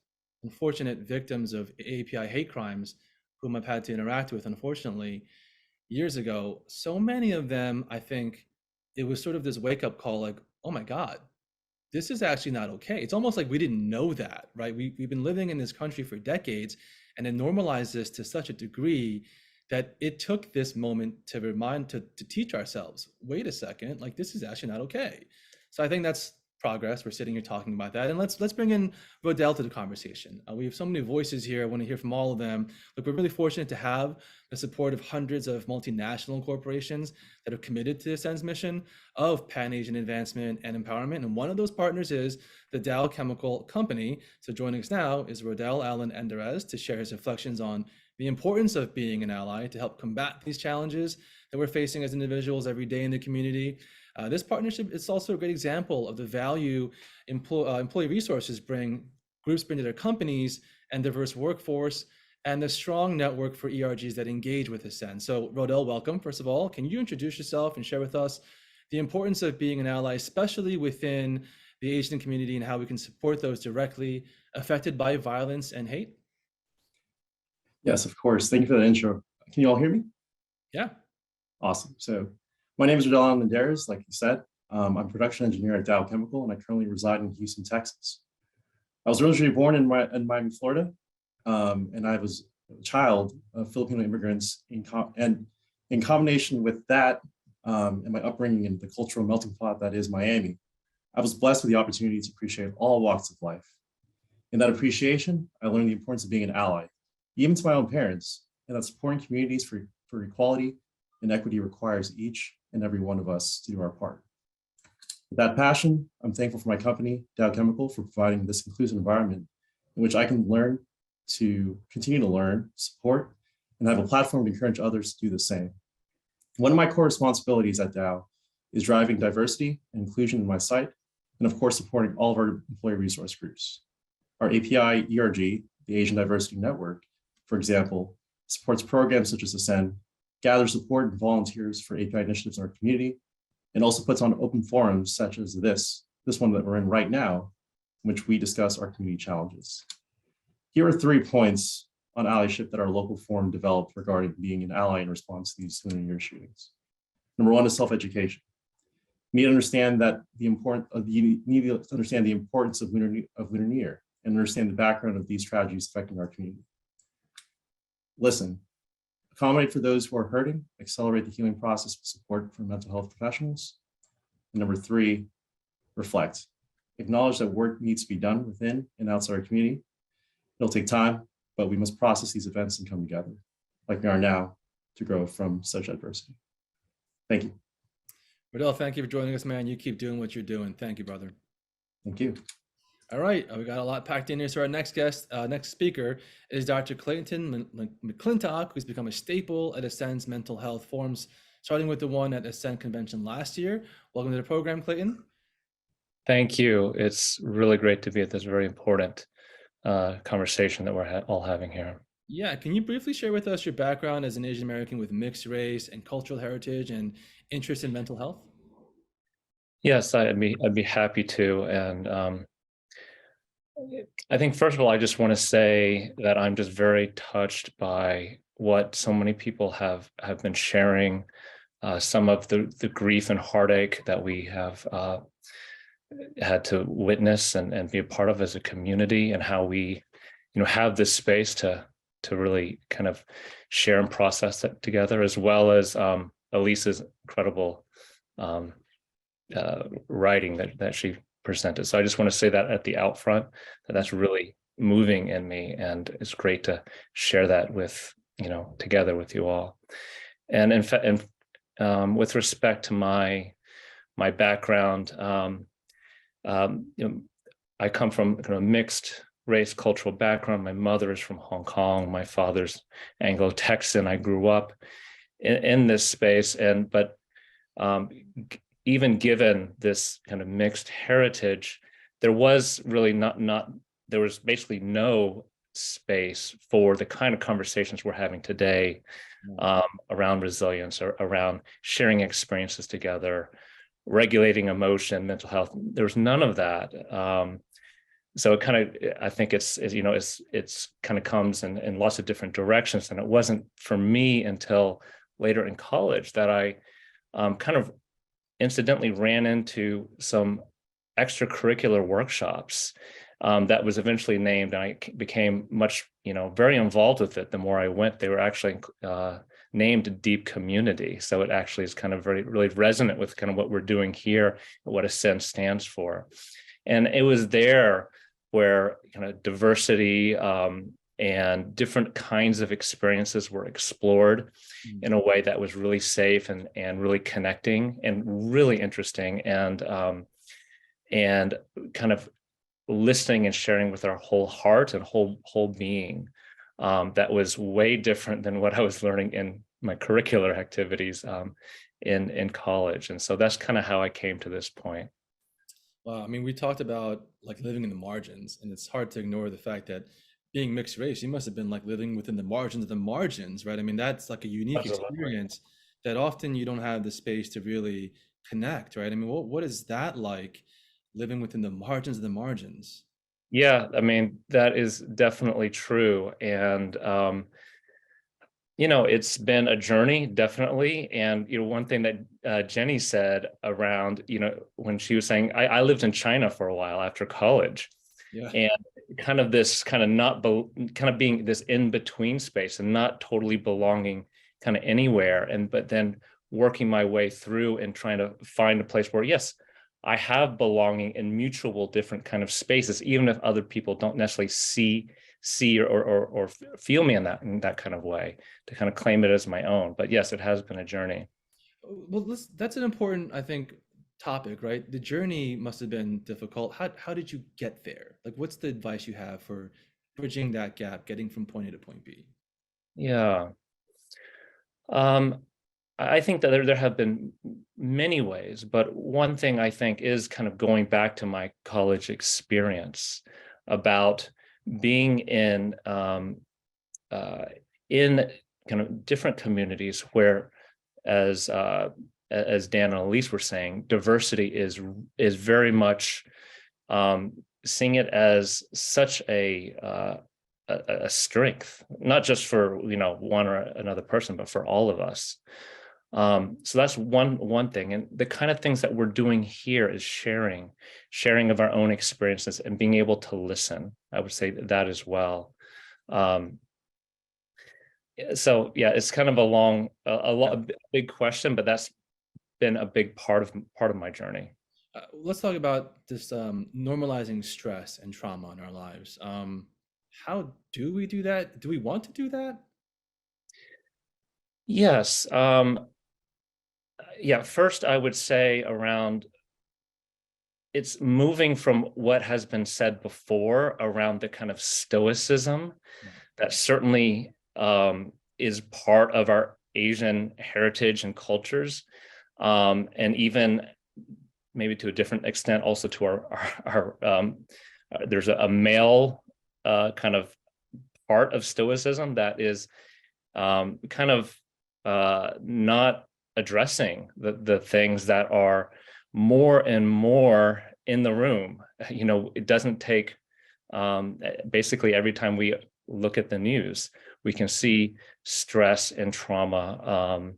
unfortunate victims of API hate crimes whom I've had to interact with, unfortunately, years ago, so many of them, I think it was sort of this wake-up call, like, oh my God, this is actually not okay. It's almost like we didn't know that, right? We've been living in this country for decades and it normalized this to such a degree that it took this moment to to teach ourselves, wait a second, like this is actually not okay. So I think that's progress. We're sitting here talking about that. And let's bring in Rodell to the conversation. We have so many voices here. I want to hear from all of them. Look, we're really fortunate to have the support of hundreds of multinational corporations that are committed to the SENS mission of Pan-Asian advancement and empowerment. And one of those partners is the Dow Chemical Company. So joining us now is Rodell Allen Enderez to share his reflections on the importance of being an ally to help combat these challenges that we're facing as individuals every day in the community. This partnership is also a great example of the value employee resources groups bring to their companies and diverse workforce, and the strong network for ERGs that engage with Ascend. So Rodel, welcome. First of all, can you introduce yourself and share with us the importance of being an ally, especially within the Asian community, and how we can support those directly affected by violence and hate? Yes, of course. Thank you for that intro. Can you all hear me? Yeah. Awesome. So my name is Doan, like you said. I'm a production engineer at Dow Chemical, and I currently reside in Houston, Texas. I was originally born in Miami, Florida, and I was a child of Filipino immigrants. And in combination with that and my upbringing in the cultural melting pot that is Miami, I was blessed with the opportunity to appreciate all walks of life. In that appreciation, I learned the importance of being an ally, even to my own parents, and that supporting communities for equality and equity requires each and every one of us to do our part. With that passion, I'm thankful for my company, Dow Chemical, for providing this inclusive environment in which I can learn to continue to learn, support, and have a platform to encourage others to do the same. One of my core responsibilities at Dow is driving diversity and inclusion in my site, and of course, supporting all of our employee resource groups. Our API ERG, the Asian Diversity Network, for example, supports programs such as Ascend, gathers support and volunteers for API initiatives in our community, and also puts on open forums such as this one that we're in right now, in which we discuss our community challenges. Here are 3 points on allyship that our local forum developed regarding being an ally in response to these Lunar New Year shootings. Number 1 is self-education. You need to understand that the importance of Lunar New Year and understand the background of these tragedies affecting our community. Listen, accommodate for those who are hurting, accelerate the healing process with support from mental health professionals. And number 3, reflect. Acknowledge that work needs to be done within and outside our community. It'll take time, but we must process these events and come together, like we are now, to grow from such adversity. Thank you. Rodel, thank you for joining us, man. You keep doing what you're doing. Thank you, brother. Thank you. All right, we got a lot packed in here. So our next speaker is Dr. Clayton McClintock, who's become a staple at Ascend's mental health forums, starting with the one at Ascend Convention last year. Welcome to the program, Clayton. Thank you. It's really great to be at this very important conversation that we're all having here. Yeah, can you briefly share with us your background as an Asian American with mixed race and cultural heritage and interest in mental health? Yes, I'd be happy to. And I think, first of all, I just want to say that I'm just very touched by what so many people have been sharing, some of the grief and heartache that we have had to witness and be a part of as a community, and how we, have this space to really kind of share and process that together, as well as Elisa's incredible writing that she presented. So I just want to say that at the out front, that's really moving in me, and it's great to share that with, together with you all. And in fact, with respect to my background, I come from kind of mixed race cultural background. My mother is from Hong Kong. My father's Anglo-Texan. I grew up in this space, but even given this kind of mixed heritage, there was really there was basically no space for the kind of conversations we're having today around resilience, or around sharing experiences together, regulating emotion, mental health. There was none of that. So it kind of, I think it's kind of comes in lots of different directions. And it wasn't for me until later in college that I kind of incidentally ran into some extracurricular workshops that was eventually named, and I became much, very involved with it. The more I went, they were actually named Deep Community. So it actually is kind of really resonant with kind of what we're doing here, and what Ascend stands for. And it was there where kind of diversity and different kinds of experiences were explored in a way that was really safe and really connecting and really interesting, and kind of listening and sharing with our whole heart and whole being. that was way different than what I was learning in my curricular activities in college. And so that's kind of how I came to this point. Well, I mean, we talked about like living in the margins, and it's hard to ignore the fact that being mixed race, you must have been like living within the margins of the margins, right? I mean, that's like a unique Absolutely. experience that often you don't have the space to really connect, right? I mean, what is that like living within the margins of the margins? Yeah, I mean, that is definitely true. And it's been a journey, definitely. And one thing that Jenny said around, when she was saying, I lived in China for a while after college, Yeah. and kind of this kind of not kind of being this in between space and not totally belonging kind of anywhere, but then working my way through and trying to find a place where, yes, I have belonging in mutual different kind of spaces, even if other people don't necessarily see or feel me in that kind of way, to kind of claim it as my own. But yes, it has been a journey. Well, that's an important, I think, topic, right? The journey must have been difficult. How did you get there? Like, what's the advice you have for bridging that gap, getting from point A to point B? Yeah. I think that there have been many ways, but one thing I think is kind of going back to my college experience about being in kind of different communities where, as Dan and Elise were saying, diversity is very much seeing it as such a strength, not just for one or another person, but for all of us. So that's one thing, and the kind of things that we're doing here is sharing of our own experiences and being able to listen. I would say that as well. So yeah, it's kind of a big question, but that's been a big part of my journey. Let's talk about this normalizing stress and trauma in our lives. How do we do that? Do we want to do that? Yes. Yeah, first I would say around it's moving from what has been said before around the kind of stoicism that certainly is part of our Asian heritage and cultures, and even maybe to a different extent also to our there's a male kind of part of stoicism that is kind of not addressing the things that are more and more in the room. It doesn't take basically every time we look at the news, we can see stress and trauma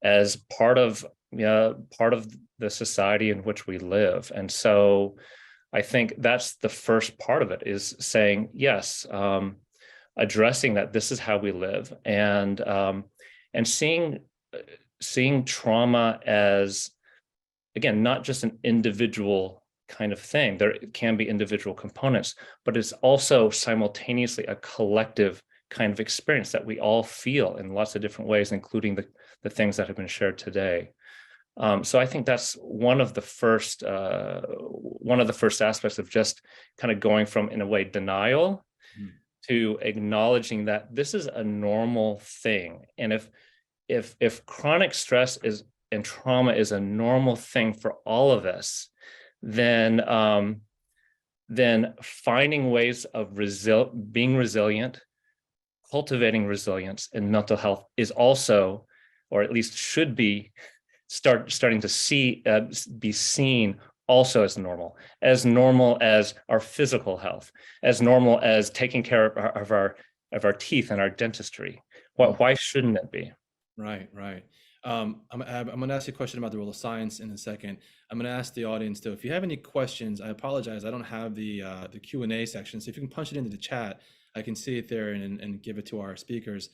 as part of the society in which we live. And so I think that's the first part of it, is saying, yes, addressing that this is how we live, and seeing trauma as, again, not just an individual kind of thing. There can be individual components, but it's also simultaneously a collective kind of experience that we all feel in lots of different ways, including the things that have been shared today. So I think that's one of the first aspects of just kind of going from, in a way, denial to acknowledging that this is a normal thing. And if chronic stress and trauma is a normal thing for all of us, then finding ways of being resilient, cultivating resilience in mental health is also, or at least should be, starting to be seen also as normal as our physical health, as normal as taking care of our teeth and our dentistry. Why shouldn't it be? Right. I'm going to ask you a question about the role of science in a second. I'm going to ask the audience though, if you have any questions. I apologize, I don't have the Q&A section, so if you can punch it into the chat, I can see it there and give it to our speakers.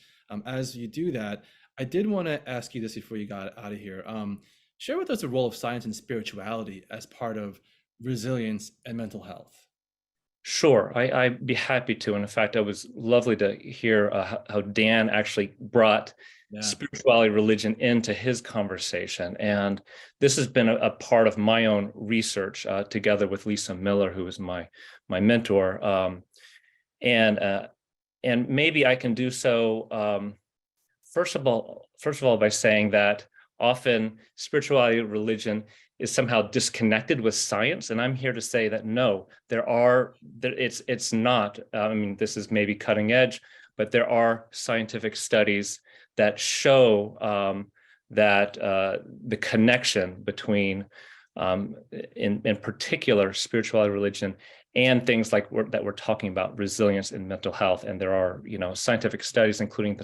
As you do that, I did want to ask you this before you got out of here. Share with us the role of science and spirituality as part of resilience and mental health. Sure, I'd be happy to. And in fact, it was lovely to hear how Dan actually brought spirituality, religion into his conversation. And this has been a part of my own research, together with Lisa Miller, who is my mentor. And And maybe I can do so, first of all, by saying that often spirituality, religion is somehow disconnected with science. And I'm here to say that no, it's not. I mean, this is maybe cutting edge, but there are scientific studies that show that the connection between, in particular, spirituality, religion, and things like that we're talking about, resilience and mental health. And there are, scientific studies, including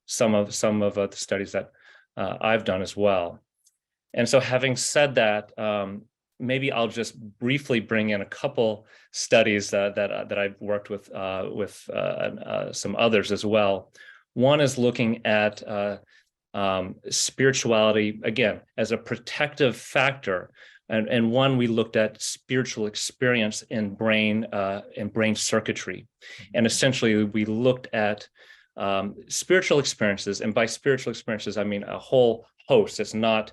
some of the studies that I've done as well. And so, having said that, maybe I'll just briefly bring in a couple studies that I've worked with some others as well. One is looking at spirituality, again, as a protective factor. And one, we looked at spiritual experience in brain circuitry. And essentially, we looked at spiritual experiences. And by spiritual experiences, I mean a whole host. It's not,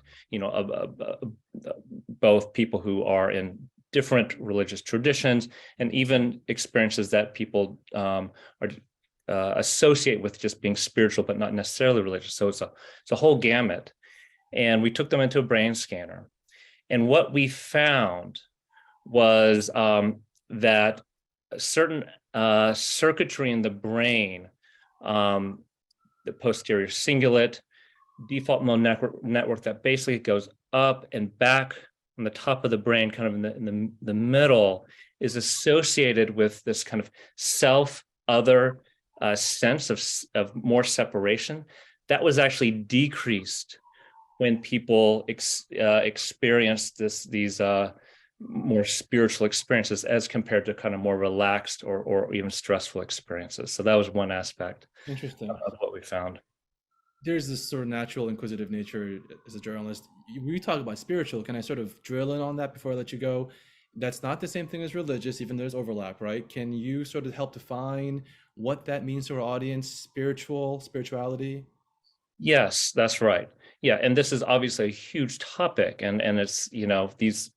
both people who are in different religious traditions and even experiences that people associate with just being spiritual, but not necessarily religious. So it's a whole gamut. And we took them into a brain scanner. And what we found was that certain circuitry in the brain, the posterior cingulate, default mode network that basically goes up and back on the top of the brain, kind of in the middle, is associated with this kind of self-other sense of more separation. That was actually decreased when people experienced these more spiritual experiences as compared to kind of more relaxed or even stressful experiences. So that was one aspect. Interesting. Of what we found. There's this sort of natural inquisitive nature as a journalist. We talk about spiritual. Can I sort of drill in on that before I let you go? That's not the same thing as religious, even though there's overlap, right? Can you sort of help define what that means to our audience, spirituality? Yes, that's right. Yeah, and this is obviously a huge topic, and it's, these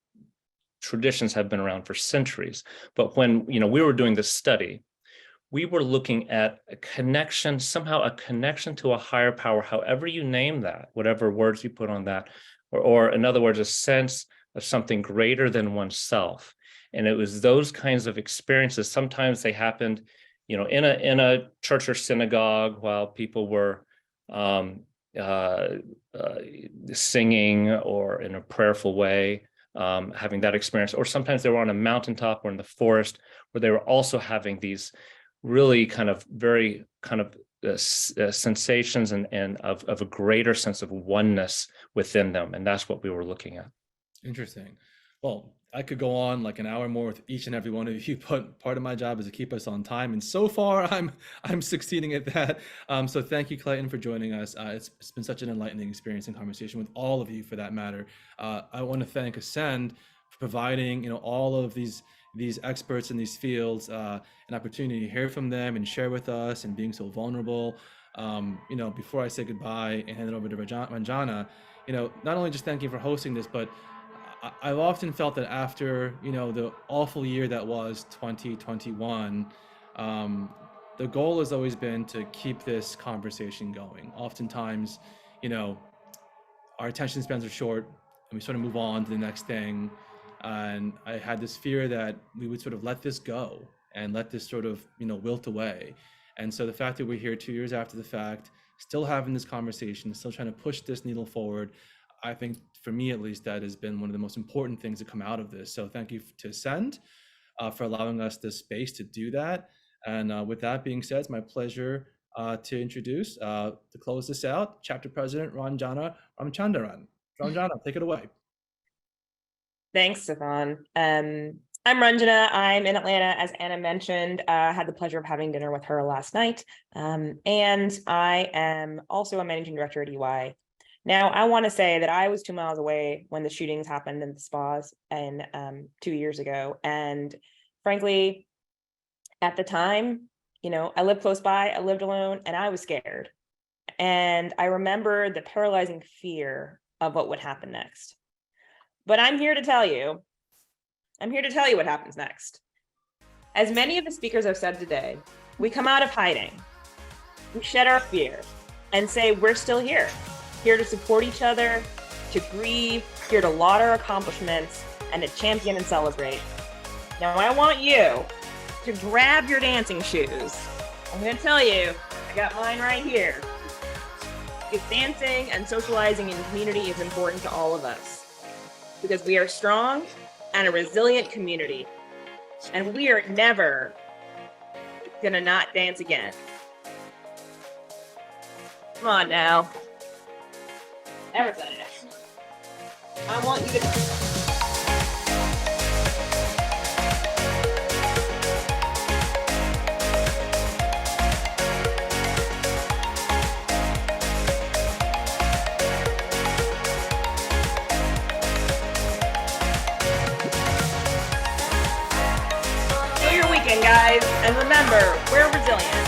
traditions have been around for centuries. But when, we were doing this study, we were looking at a connection to a higher power, however you name that, whatever words you put on that, or in other words, a sense of something greater than oneself. And it was those kinds of experiences. Sometimes they happened, in a church or synagogue while people were singing or in a prayerful way, having that experience. Or sometimes they were on a mountaintop or in the forest where they were also having these really kind of very kind of sensations and of a greater sense of oneness within them. And that's what we were looking at. Interesting. Well, I could go on like an hour more with each and every one of you, but part of my job is to keep us on time. And so far, I'm succeeding at that. So thank you, Clayton, for joining us. It's been such an enlightening experience and conversation with all of you, for that matter. I want to thank Ascend for providing, all of these experts in these fields an opportunity to hear from them and share with us, and being so vulnerable. Before I say goodbye and hand it over to Ranjana, not only just thank you for hosting this, but I've often felt that after, the awful year that was 2021, the goal has always been to keep this conversation going. Oftentimes, our attention spans are short and we sort of move on to the next thing. And I had this fear that we would sort of let this go and let this sort of, wilt away. And so the fact that we're here 2 years after the fact, still having this conversation, still trying to push this needle forward, I think, for me at least, that has been one of the most important things to come out of this. So thank you to Ascend for allowing us this space to do that. And with that being said, it's my pleasure to introduce, to close this out, Chapter President Ranjana Ramachandran. Ranjana, take it away. Thanks, CeFaan. I'm Ranjana. I'm in Atlanta, as Anna mentioned. I had the pleasure of having dinner with her last night. And I am also a managing director at EY. Now, I want to say that I was 2 miles away when the shootings happened in the spas 2 years ago. And frankly, at the time, I lived close by, I lived alone, and I was scared. And I remember the paralyzing fear of what would happen next. But I'm here to tell you what happens next. As many of the speakers have said today, we come out of hiding, we shed our fear and say, we're still here to support each other, to grieve, here to laud our accomplishments, and to champion and celebrate. Now, I want you to grab your dancing shoes. I'm going to tell you, I got mine right here. Because dancing and socializing in community is important to all of us. Because we are strong and a resilient community. And we are never going to not dance again. Come on now. Everybody. I want you to... guys, and remember, we're resilient.